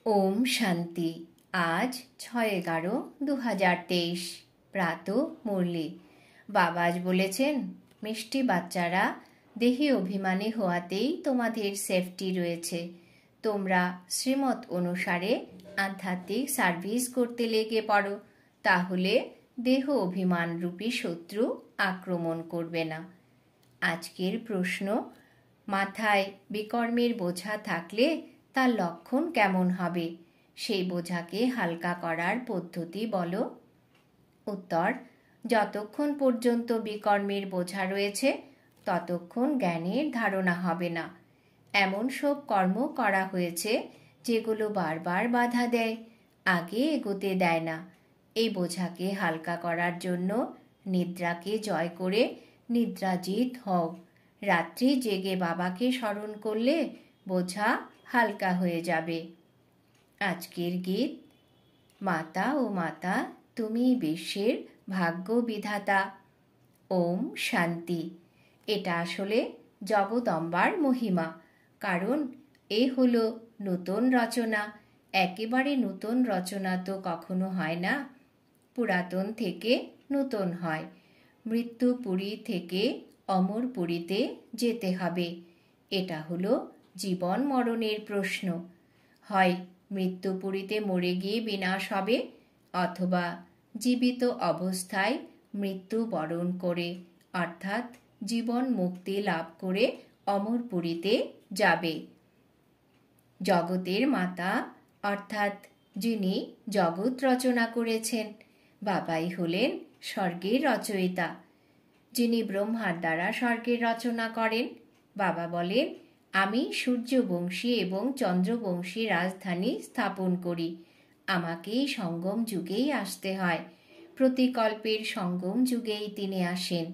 ওম শান্তি। আজ 6/11/2023 প্রাত মুরলি। বাবা আজ বলেছেন, মিষ্টি বাচ্চারা, দেহে অভিমানী হওয়াতেই তোমাদের সেফটি রয়েছে। তোমরা শ্রীমত অনুসারে আধ্যাত্মিক সার্ভিস করতে লেগে পড়ো, তাহলে দেহ অভিমান রূপী শত্রু আক্রমণ করবে না। আজকের প্রশ্ন, মাথায় বিকর্মের বোঝা থাকলে তার লক্ষণ কেমন হবে? সেই বোঝাকে হালকা করার পদ্ধতি বলো। উত্তর, যতক্ষণ পর্যন্ত বিকর্মের বোঝা রয়েছে ততক্ষণ জ্ঞানের ধারণা হবে না। এমন সব কর্ম করা হয়েছে যেগুলো বারবার বাধা দেয়, আগে এগোতে দেয় না। এই বোঝাকে হালকা করার জন্য নিদ্রাকে জয় করে নিদ্রাজিত হও। রাত্রি জেগে বাবাকে স্মরণ করলে বোঝা হালকা হয়ে যাবে। আজকের গীত, মাতা ও মাতা তুমি বিশ্বের ভাগ্য বিধাতা। ওম শান্তি। এটা আসলে জগদম্বার মহিমা, কারণ এ হলো নূতন রচনা। একেবারে নূতন রচনা তো কখনো হয় না, পুরাতন থেকে নূতন হয়। মৃত্যুপুরী থেকে অমরপুরীতে যেতে হবে। এটা হলো জীবন মরণের প্রশ্ন। হয় মৃত্যুপুরীতে মরে গিয়ে বিনাশ হবে, অথবা জীবিত অবস্থায় মৃত্যু বরণ করে অর্থাৎ জীবন মুক্তি লাভ করে অমরপুরীতে যাবে। জগতের মাতা অর্থাৎ যিনি জগৎ রচনা করেছেন, বাবাই হলেন স্বর্গের রচয়িতা। যিনি ব্রহ্মার দ্বারা স্বর্গের রচনা করেন। বাবা বলেন, আমি সূর্যবংশী এবং চন্দ্রবংশী রাজধানী স্থাপন করি। আমাকেই সঙ্গম যুগেই আসতে হয়। প্রতিকল্পের সঙ্গম যুগেই তিনি আসেন।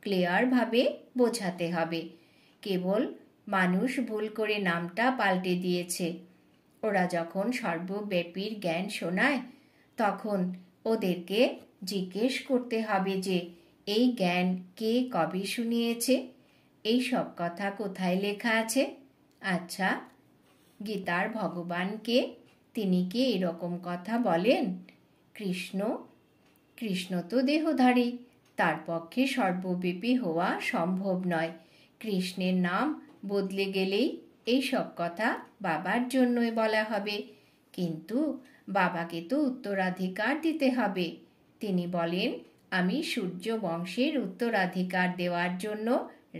ক্লিয়ারভাবে বোঝাতে হবে। কেবল মানুষ ভুল করে নামটা পাল্টে দিয়েছে। ওরা যখন সর্বব্যাপীর জ্ঞান শোনায়, তখন ওদেরকে জিজ্ঞেস করতে হবে যে এই জ্ঞান কে কবে শুনিয়েছে, এই সব কথা কোথায় লেখা আছে। আচ্ছা, গীতার ভগবানকে, তিনি কি এরকম কথা বলেন? কৃষ্ণ তো দেহধারী, তার পক্ষে সর্বব্যাপী হওয়া সম্ভব নয়। কৃষ্ণের নাম বদলে গেলেই এই সব কথা বাবার জন্যই বলা হবে। কিন্তু বাবাকে তো উত্তরাধিকার দিতে হবে। তিনি বলেন, আমি সূর্য বংশের উত্তরাধিকার দেওয়ার জন্য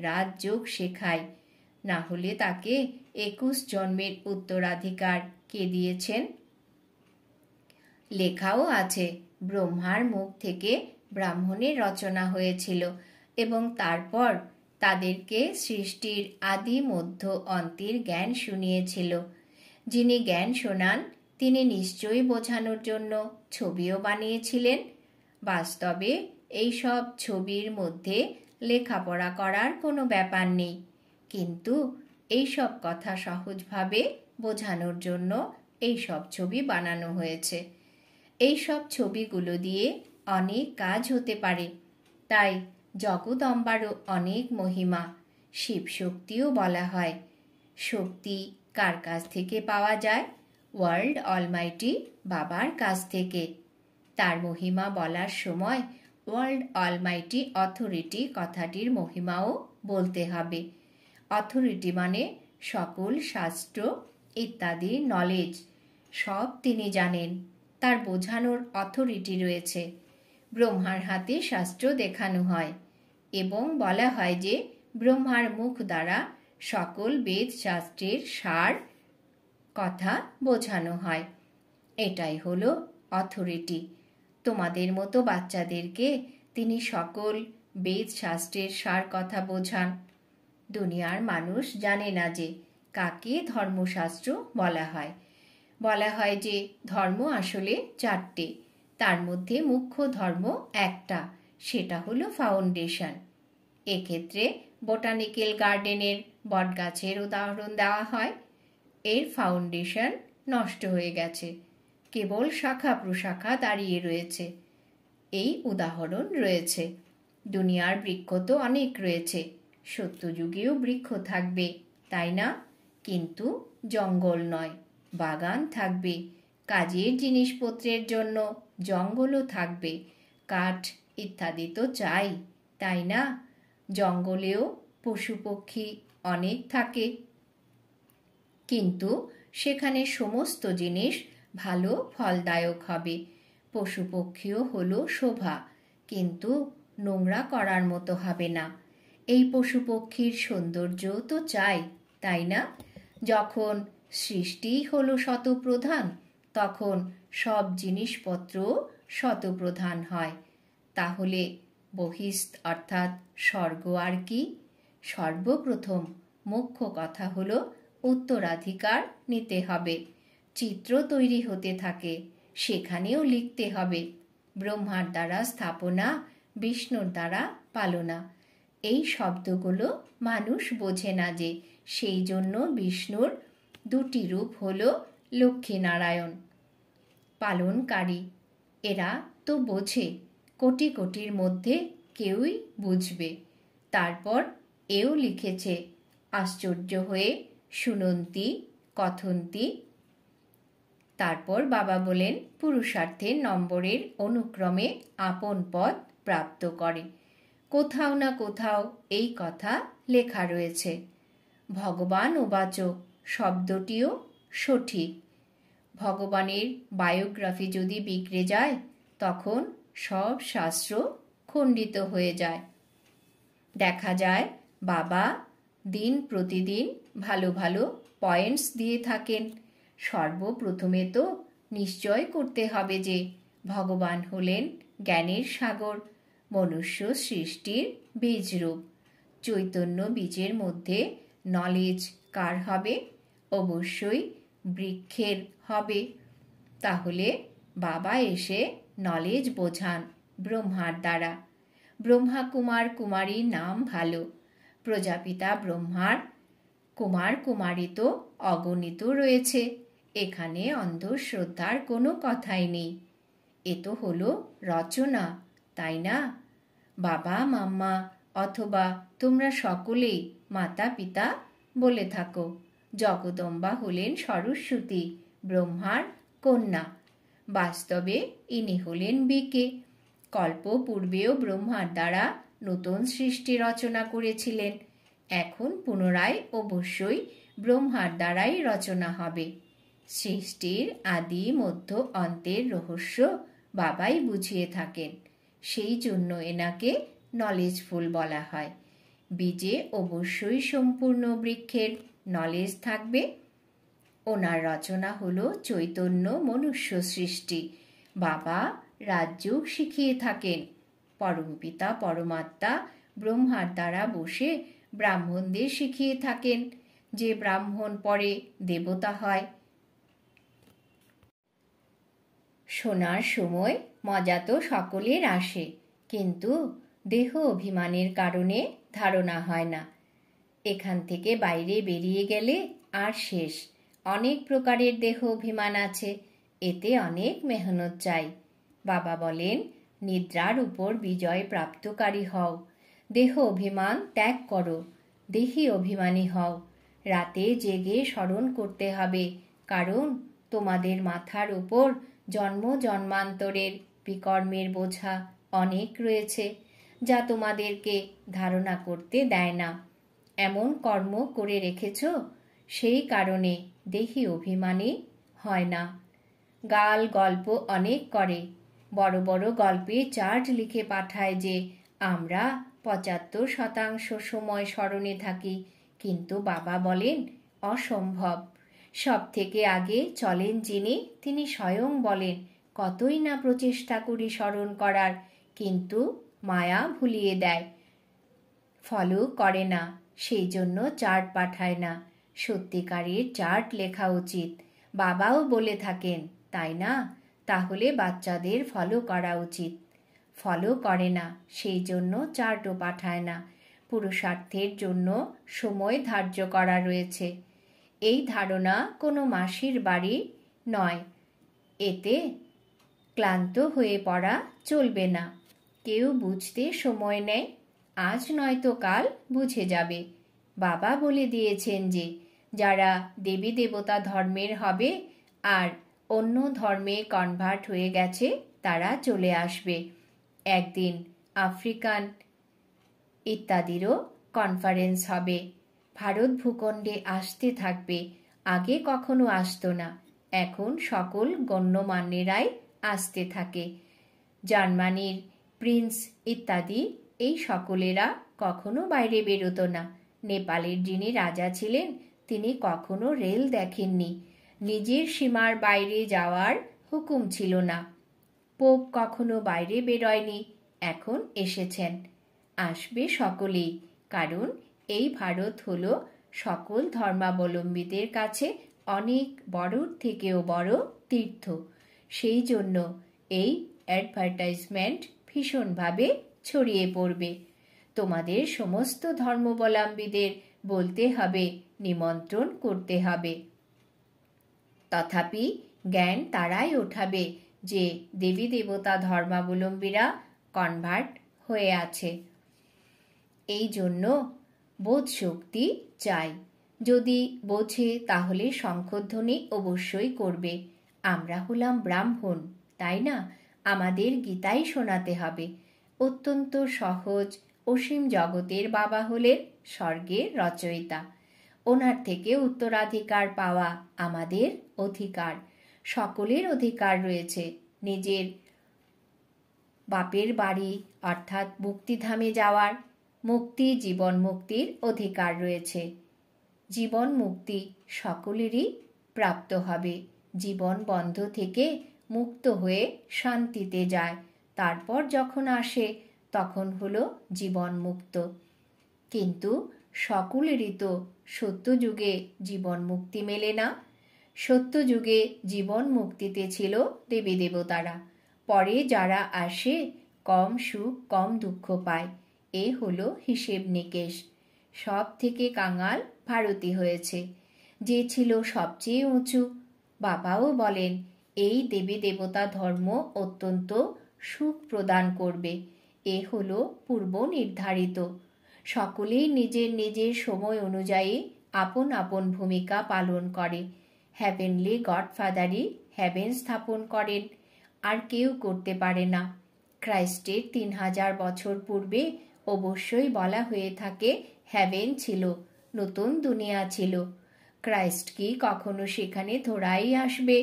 রাজযোগ শেখাই। না হলে তাকে 21 জন্মের উত্তরাধিকার কে দিয়েছেন? লেখাও আছে, ব্রহ্মার মুখ থেকে ব্রাহ্মণের রচনা হয়েছিল এবং তারপর তাদেরকে সৃষ্টির আদি মধ্য অন্তের জ্ঞান শুনিয়েছিল। যিনি জ্ঞান শোনান তিনি নিশ্চয়ই বোঝানোর জন্য ছবিও বানিয়েছিলেন। বাস্তবে এই সব ছবির মধ্যে লেখাপড়া করার কোনো ব্যাপার নেই, কিন্তু এই সব কথা সহজভাবে বোঝানোর জন্য এই সব ছবি বানানো হয়েছে। এই সব ছবিগুলো দিয়ে অনেক কাজ হতে পারে। তাই জগদম্বারও অনেক মহিমা। শিব শক্তিও বলা হয়। শক্তি কার কাছ থেকে পাওয়া যায়? ওয়ার্ল্ড অলমাইটি বাবার কাছ থেকে। তার মহিমা বলার সময় ওয়ার্ল্ড অলমাইটি অথরিটি কথাটির মহিমাও বলতে হবে। অথরিটি মানে সকল শাস্ত্র ইত্যাদি নলেজ সব তিনি জানেন, তার বোঝানোর অথরিটি রয়েছে। ব্রহ্মার হাতে শাস্ত্র দেখানো হয় এবং বলা হয় যে ব্রহ্মার মুখ দ্বারা সকল বেদ শাস্ত্রের সার কথা বোঝানো হয়। এটাই হলো অথরিটি। তোমাদের মতো বাচ্চাদেরকে তিনি সকল বেদ শাস্ত্রের সার কথা বোঝান। দুনিয়ার মানুষ জানে না যে কাকে ধর্মশাস্ত্র বলা হয়। বলা হয় যে ধর্ম আসলে 4টে, তার মধ্যে মুখ্য ধর্ম একটা, সেটা হলো ফাউন্ডেশন। এক্ষেত্রে বোটানিক্যাল গার্ডেনের বটগাছের উদাহরণ দেওয়া হয়। এর ফাউন্ডেশন নষ্ট হয়ে গেছে, কেবল শাখা প্রশাখা দাঁড়িয়ে রয়েছে। এই উদাহরণ রয়েছে। দুনিয়ার বৃক্ষ তো অনেক রয়েছে, সত্যযুগেও বৃক্ষ থাকবে, তাই না? কিন্তু জঙ্গল নয়, বাগান থাকবে, কাজের জিনিসপত্রের জন্য জঙ্গলও থাকবে, কাঠ ইত্যাদি তো চাই, তাই না? জঙ্গলেও পশু পক্ষী অনেক থাকে, কিন্তু সেখানে সমস্ত জিনিস ভালো ফলদায়ক হবে। পশু পক্ষীও হলো শোভা, কিন্তু নোংরা করার মতো হবে না। এই পশু পক্ষীর সৌন্দর্য তো চাই, তাই না? যখন সৃষ্টিই হলো শতপ্রধান, তখন সব জিনিসপত্র শতপ্রধান হয়। তাহলে বহিস্থ অর্থাৎ স্বর্গ আর কি? সর্বপ্রথম মুখ্য কথা হলো উত্তরাধিকার নিতে হবে। চিত্র তৈরি হতে থাকে, সেখানেও লিখতে হবে ব্রহ্মার দ্বারা স্থাপনা, বিষ্ণুর দ্বারা পালনা। এই শব্দগুলো মানুষ বোঝে না যে, সেই জন্য বিষ্ণুর দুটি রূপ হলো লক্ষ্মীনারায়ণ, পালনকারী। এরা তো বোঝে, কোটি কোটির মধ্যে কেউই বুঝবে। তারপর এও লিখেছে, আশ্চর্য হয়ে শুনন্তি কথন্তি। তারপর বাবা বলেন, পুরুষার্থের নম্বরের অনুক্রমে আপন পদ প্রাপ্ত করে। কোথাও না কোথাও এই কথা লেখা রয়েছে। ভগবান উবাচ শব্দটিও সঠিক। ভগবানের বায়োগ্রাফি যদি বিগড়ে যায়, তখন সব শাস্ত্র খণ্ডিত হয়ে যায়। দেখা যায় বাবা দিন প্রতিদিন ভালো ভালো পয়েন্টস দিয়ে থাকেন। সর্বপ্রথমে তো নিশ্চয় করতে হবে যে ভগবান হলেন জ্ঞানের সাগর, মনুষ্য সৃষ্টির বীজরূপ। চৈতন্য বীজের মধ্যে নলেজ কার হবে? অবশ্যই বৃক্ষের হবে। তাহলে বাবা এসে নলেজ বোঝান ব্রহ্মার দ্বারা। ব্রহ্মা কুমার কুমারীর নাম ভালো। প্রজাপিতা ব্রহ্মার কুমার কুমারী তো অগণিত রয়েছে, এখানে অন্ধশ্রদ্ধার কোনো কথাই নেই। এ তো হলো রচনা, তাই না? বাবা মাম্মা অথবা তোমরা সকলেই মাতা পিতা বলে থাকো। জগদম্বা হলেন সরস্বতী, ব্রহ্মার কন্যা। বাস্তবে ইনি হলেন বিকে। কল্প পূর্বেও ব্রহ্মার দ্বারা নতুন সৃষ্টি রচনা করেছিলেন। এখন পুনরায় অবশ্যই ব্রহ্মার দ্বারাই রচনা হবে। সৃষ্টির আদি মধ্য অন্তের রহস্য বাবাই বুঝিয়ে থাকেন, সেই জন্য এনাকে নলেজফুল বলা হয়। বীজে অবশ্যই সম্পূর্ণ বৃক্ষের নলেজ থাকবে। ওনার রচনা হলো চৈতন্য মনুষ্য সৃষ্টি। বাবা রাজযোগ শিখিয়ে থাকেন। পরমপিতা পরমাত্মা ব্রহ্মার দ্বারা বসে ব্রাহ্মণদের শিখিয়ে থাকেন, যে ব্রাহ্মণ পরে দেবতা হয়। শোনার সময় মজা তো সকলের আসে, কিন্তু দেহ অভিমানের কারণে ধারণা হয় না। এখান থেকে বাইরে বেরিয়ে গেলে আর শেষ। অনেক প্রকারের দেহ অভিমান আছে, এতে অনেক মেহনত চাই। বাবা বলেন, নিদ্রার উপর বিজয় প্রাপ্তকারী হও। দেহ অভিমান ত্যাগ করো, দেহি অভিমানী হও। রাতে জেগে স্মরণ করতে হবে, কারণ তোমাদের মাথার উপর জন্ম জন্মান্তরের বিকর্মের বোঝা অনেক রয়েছে, যা তোমাদেরকে ধারণা করতে দেয় না। এমন কর্ম করে রেখেছ, সেই কারণে দেহি অভিমানী হয় না। গাল গল্প অনেক করে, বড় বড় গল্পে চার্ট লিখে পাঠায় যে আমরা ৭৫% সময় স্মরণে থাকি, কিন্তু বাবা বলেন অসম্ভব। সব থেকে আগে চলেন যিনি, তিনি স্বয়ং বলেন কতই না প্রচেষ্টা করি স্মরণ করার, কিন্তু মায়া ভুলিয়ে দেয়, ফলো করে না, সেই জন্য চার্ট পাঠায় না। সত্যিকারের চার্ট লেখা উচিত। বাবাও বলে থাকেন, তাই না? তাহলে বাচ্চাদের ফলো করা উচিত। ফলো করে না, সেই জন্য চার্টও পাঠায় না। পুরুষার্থের জন্য সময় ধার্য করা রয়েছে। এই ধারণা কোনো মাসির বাড়ি নয়। এতে ক্লান্ত হয়ে পড়া চলবে না। কেউ বুঝতে সময় নেয়, আজ নয়তো কাল বুঝে যাবে। বাবা বলে দিয়েছেন যে যারা দেবী দেবতা ধর্মের হবে আর অন্য ধর্মে কনভার্ট হয়ে গেছে তারা চলে আসবে। একদিন আফ্রিকান ইত্যাদিরও কনফারেন্স হবে। ভারত ভূখণ্ডে আসতে থাকবে। আগে কখনো আসতো না, এখন সকল গণ্যমান্যেরাই আসতে থাকে। জার্মানির প্রিন্স ইত্যাদি এই সকলেরা কখনো বাইরে বেরোতো না। নেপালের যিনি রাজা ছিলেন তিনি কখনো রেল দেখেননি। নিজের সীমার বাইরে যাওয়ার হুকুম ছিল না। পোপ কখনো বাইরে বেরোয়নি, এখন এসেছেন। আসবে সকলেই, কারণ এই ভারত হলো সকল ধর্মাবলম্বীদের কাছে অনেক বড়র থেকেও বড় তীর্থ। সেই জন্য এই অ্যাডভার্টাইজমেন্ট ভীষণভাবে ছড়িয়ে পড়বে। তোমাদের সমস্ত ধর্মাবলম্বীদের বলতে হবে, নিমন্ত্রণ করতে হবে। তথাপি জ্ঞান তারাই ওঠাবে যে দেবী দেবতা ধর্মাবলম্বীরা কনভার্ট হয়ে আছে। এই জন্য বোধ শক্তি চাই। যদি বোঝে তাহলে শঙ্খধ্বনি অবশ্যই করবে। আমরা হলাম ব্রাহ্মণ, তাই না? আমাদের গীতাই শোনাতে হবে। অত্যন্ত সহজ। অসীম জগতের বাবা হলেন স্বর্গের রচয়িতা। ওনার থেকে উত্তরাধিকার পাওয়া আমাদের অধিকার। সকলের অধিকার রয়েছে। নিজের বাপের বাড়ি অর্থাৎ মুক্তিধামে যাওয়ার, মুক্তি জীবন মুক্তির অধিকার রয়েছে। জীবন মুক্তি সকলেরই প্রাপ্ত হবে। জীবন বন্ধ থেকে মুক্ত হয়ে শান্তিতে যায়, তারপর যখন আসে তখন হলো জীবন মুক্ত। কিন্তু সকলেরই তো সত্যযুগে জীবন মুক্তি মেলে না। সত্যযুগে জীবন মুক্তিতে ছিল দেবী দেবতারা। পরে যারা আসে কম সুখ কম দুঃখ পায়। এ হলো হিসেব নিকেশ। সব থেকে কাঙাল ভারতী হয়েছে, যে ছিল সবচেয়ে উঁচু। বাবাও বলেন এই দেবী দেবতা ধর্ম অত্যন্ত সুখ প্রদান করবে। এ হলো পূর্ব নির্ধারিত। সকলেই নিজের নিজের সময় অনুযায়ী আপন আপন ভূমিকা পালন করে। হ্যাভেনলি গডফাদারই হ্যাভেন স্থাপন করেন, আর কেউ করতে পারে না। খ্রাইস্টের 3000 বছর পূর্বে অবশ্যই বলা হয়ে থাকে হ্যাভেন ছিল, নতুন দুনিয়া ছিল। খ্রাইস্ট কি কখনো সেখানে ধরাই আসবে?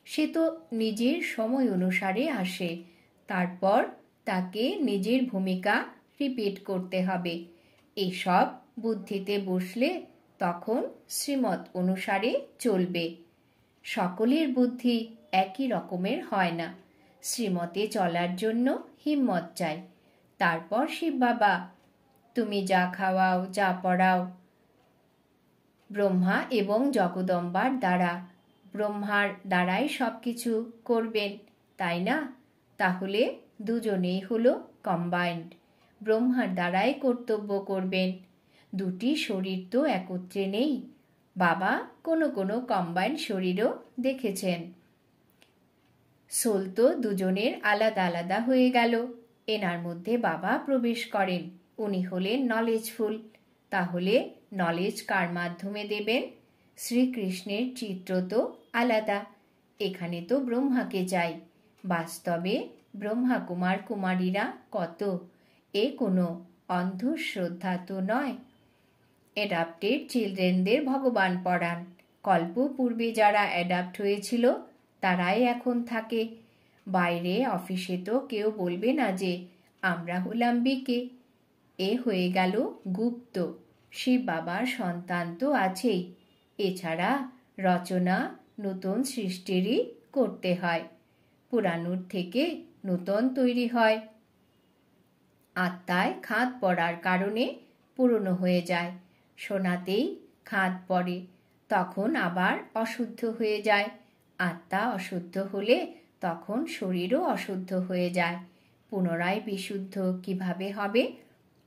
সে তো নিজের সময় অনুসারে আসে। তারপর তাকে নিজের ভূমিকা রিপিট করতে হবে। এসব বুদ্ধিতে বসলে তখন শ্রীমত অনুসারে চলবে। সকলের বুদ্ধি একই রকমের হয় না। শ্রীমতে চলার জন্য হিম্মত চাই। তারপর শিব বাবা তুমি যা খাওয়াও যা পড়াও ব্রহ্মা এবং জগদম্বার দ্বারা, ব্রহ্মার দ্বারাই সব কিছু করবেন, তাই না? তাহলে দুজনেই হলো কম্বাইন্ড। ব্রহ্মার দ্বারাই কর্তব্য করবেন। দুটি শরীর তো একত্রে নেই। বাবা কোনো কোনো কম্বাইন্ড শরীরও দেখেছেন। সোল তো দুজনের আলাদা আলাদা হয়ে গেল। এনার মধ্যে বাবা প্রবেশ করেন। উনি হলেন নলেজফুল। তাহলে নলেজ কার মাধ্যমে দেবেন? শ্রীকৃষ্ণের চিত্র তো আলাদা। এখানে তো ব্রহ্মাকে চাই। বাস্তবে ব্রহ্মা কুমার কুমারীরা কত! এ কোনো অন্ধশ্রদ্ধা তো নয়। অ্যাডাপ্টেড চিলড্রেনদের ভগবান পড়ান। কল্প পূর্বে যারা অ্যাডাপ্ট হয়েছিল তারাই এখন থাকে। বাইরে অফিসে তো কেউ বলবে না যে আমরা হলাম বিকে। এ হয়ে গেল গুপ্ত। শিব বাবার সন্তান তো আছেই। এছাড়া রচনা নতুন সৃষ্টিরই করতে হয়। পুরানোর থেকে নূতন তৈরি হয়। আত্মায় খাদ পড়ার কারণে পুরনো হয়ে যায়। সোনাতেই খাদ পড়ে, তখন আবার অশুদ্ধ হয়ে যায়। আত্মা অশুদ্ধ হলে তখন শরীরও অশুদ্ধ হয়ে যায়। পুনরায় বিশুদ্ধ কিভাবে হবে?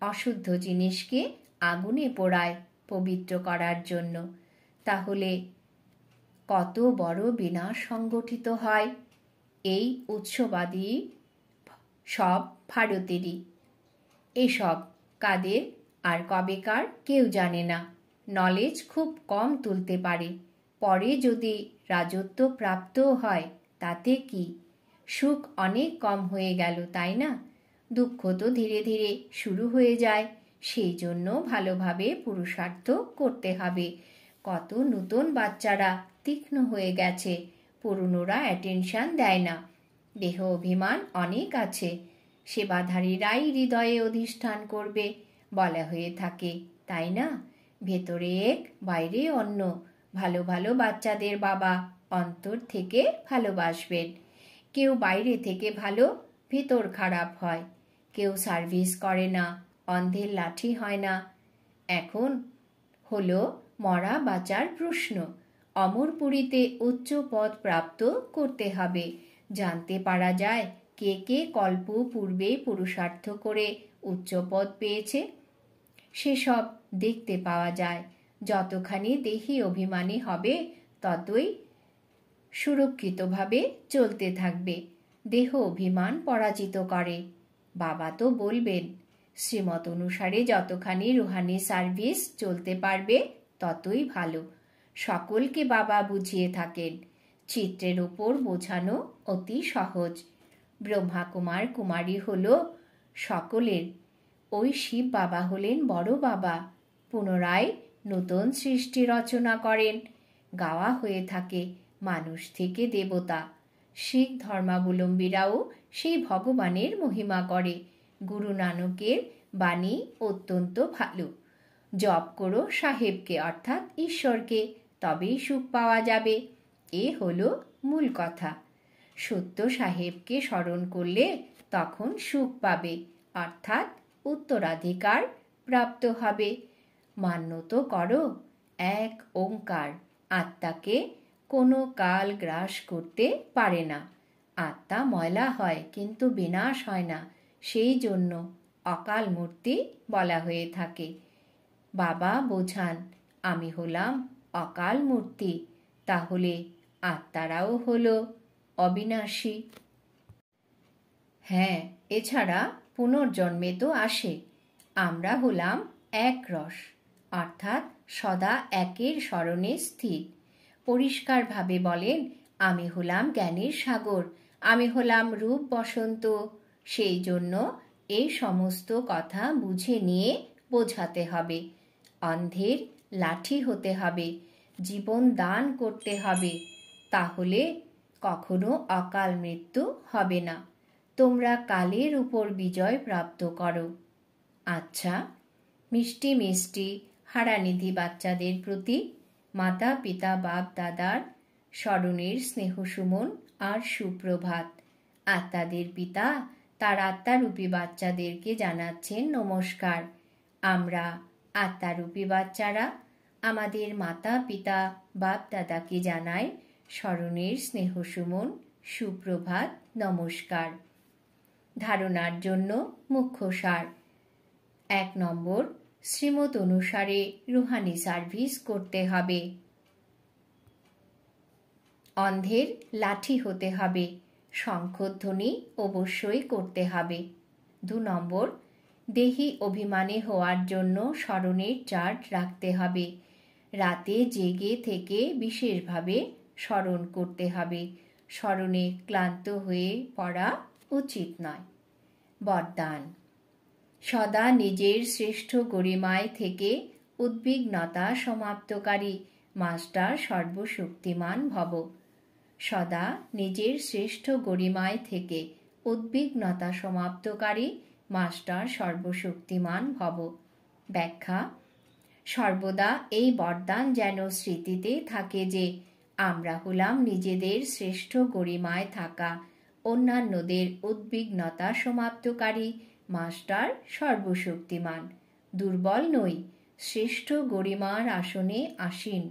অশুদ্ধ জিনিসকে আগুনে পোড়ায় পবিত্র করার জন্য। তাহলে কত বড় বিনাশ সংগঠিত হয়। এই উৎসবাদী সব ভারতেরই। এসব কাদের আর কবেকার কেউ জানে না। নলেজ খুব কম তুলতে পারে, পরে যদি রাজত্ব প্রাপ্তও হয় তাতে কি? সুখ অনেক কম হয়ে গেল, তাই না? দুঃখ তো ধীরে ধীরে শুরু হয়ে যায়। সেই জন্য ভালোভাবে পুরুষার্থ করতে হবে। কত নতুন বাচ্চারা তীক্ষ্ণ হয়ে গেছে, পুরনোরা অ্যাটেনশন দেয় না। দেহ অভিমান অনেক আছে, সেবাধারীরাই হৃদয়ে অধিষ্ঠান করবে বলা হয়ে থাকে, তাই না? ভেতরে এক, বাইরে অন্য। ভালো ভালো বাচ্চাদের বাবা অন্তর থেকে ভালোবাসবেন। কেউ বাইরে থেকে ভালো, ভেতর খারাপ হয়। কেউ সার্ভিস করে না, অন্ধের লাঠি হয় না। এখন হলো মরা বাঁচার প্রশ্ন। অমরপুরীতে উচ্চ পদ প্রাপ্ত করতে হবে। জানতে পারা যায় কে কে কল্প পূর্বে পুরুষার্থ করে উচ্চ পদ পেয়েছে। সেসব দেখতে পাওয়া যায়। যতখানি দেহি অভিমানী হবে ততই সুরক্ষিতভাবে চলতে থাকবে। দেহ অভিমান পরাজিত করে। বাবা তো বলবেন, শ্রীমত অনুসারে যতখানি রুহানি সার্ভিস চলতে পারবে ততই ভালো। সকলকে বাবা বুঝিয়ে থাকেন। চিত্রের উপর বোঝানো অতি সহজ। ব্রহ্মা কুমার কুমারী হল সকলের, ওই শিব বাবা হলেন বড় বাবা। পুনরায় নতুন সৃষ্টি রচনা করেন। গাওয়া হয়ে থাকে মানুষ থেকে দেবতা। শিখ ধর্মাবলম্বীরাও সেই ভগবানের মহিমা করে। গুরু নানকের বাণী অত্যন্ত ভালো। জপ করো সাহেবকে, অর্থাৎ ঈশ্বরকে, তবেই সুখ পাওয়া যাবে। এ হলো মূল কথা। সত্য সাহেবকে স্মরণ করলে তখন সুখ পাবে, অর্থাৎ উত্তরাধিকার প্রাপ্ত হবে। মান্যত করো এক ওঙ্কার, আত্মাকে কোনো কাল গ্রাস করতে পারে না। আত্মা ময়লা হয় কিন্তু বিনাশ হয় না, সেই জন্য অকাল মূর্তি বলা হয়ে থাকে। বাবা বোঝান, আমি হলাম অকাল মূর্তি, তাহলে আত্মারাও হলো অবিনাশী। হ্যাঁ, এছাড়া পুনর্জন্মে তো আসে। আমরা হলাম এক রস, অর্থাৎ সদা একের স্মরণে স্থির। পরিষ্কারভাবে বলেন, আমি হলাম জ্ঞানের সাগর, আমি হলাম রূপ বসন্ত। সেই জন্য এই সমস্ত কথা বুঝে নিয়ে বোঝাতে হবে। অন্ধের লাঠি হতে হবে, জীবন দান করতে হবে, তাহলে কখনো অকাল মৃত্যু হবে না। তোমরা কালের উপর বিজয় প্রাপ্ত করো। আচ্ছা, মিষ্টি মিষ্টি হারানিধি বাচ্চাদের প্রতি মাতা পিতা বাপ দাদার স্মরণের স্নেহ সুমন আর সুপ্রভাত। আত্মাদের পিতা তার আত্মারূপী বাচ্চাদেরকে জানাচ্ছেন নমস্কার। আমরা আত্মারূপী বাচ্চারা আমাদের মাতা পিতা বাপ দাদাকে জানাই স্মরণের স্নেহ সুমন, সুপ্রভাত, নমস্কার। ধারণার জন্য মুখ্য সার। 1 নম্বর, শ্রীমত অনুসারে রুহানি সার্ভিস করতে হবে। অন্ধের লাঠি হতে হবে, শঙ্খধ্বনি অবশ্যই করতে হবে। 2 নম্বর, দেহি অভিমানী হওয়ার জন্য স্মরণের চার্ট রাখতে হবে। রাতে জেগে থেকে বিশেষভাবে স্মরণ করতে হবে। স্মরণে ক্লান্ত হয়ে পড়া উচিত নয়। বরদান: সদা নিজের শ্রেষ্ঠ গরিমায় থেকে উদ্বিগ্নতা সমাপ্তকারী মাস্টার সর্বশক্তিমান ভব। সদা নিজের শ্রেষ্ঠ গরিমায় থেকে উদ্বিগ্নতা সমাপ্তকারী মাস্টার সর্বশক্তিমান ভব। ব্যাখ্যা: সর্বদা এই বরদান যেন স্মৃতিতে থাকে যে আমরা হলাম নিজেদের শ্রেষ্ঠ গরিমায় থাকা অন্যান্যদের উদ্বিগ্নতা সমাপ্তকারী মাস্টার সর্বশক্তিমান। দুর্বল নই, শ্রেষ্ঠ গরিমার আসনে আসীন।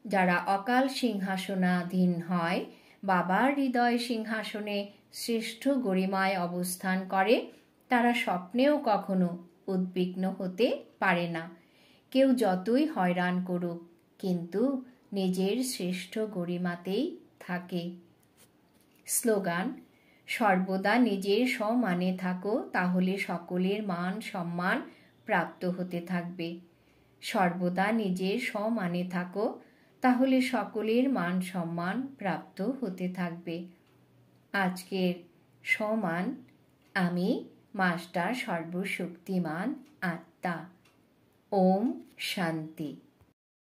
যারা অকাল সিংহাসনাধীন হয়, বাবার হৃদয় সিংহাসনে শ্রেষ্ঠ গরিমায় অবস্থান করে, তারা স্বপ্নেও কখনো উদ্বিগ্ন হতে পারে না। কেউ যতই হয়রান করুক, কিন্তু নিজের শ্রেষ্ঠ গরিমাতেই থাকে। স্লোগান: সর্বদা নিজের সমানে থাকো, তাহলে সকলের মান সম্মান প্রাপ্ত হতে থাকবে। সর্বদা নিজের সমানে থাকো, তাহলে সকলের মান সম্মান প্রাপ্ত হতে থাকবে। আজকের সমান আমি মাস্টার সর্বশক্তিমান আত্মা। ওম শান্তি।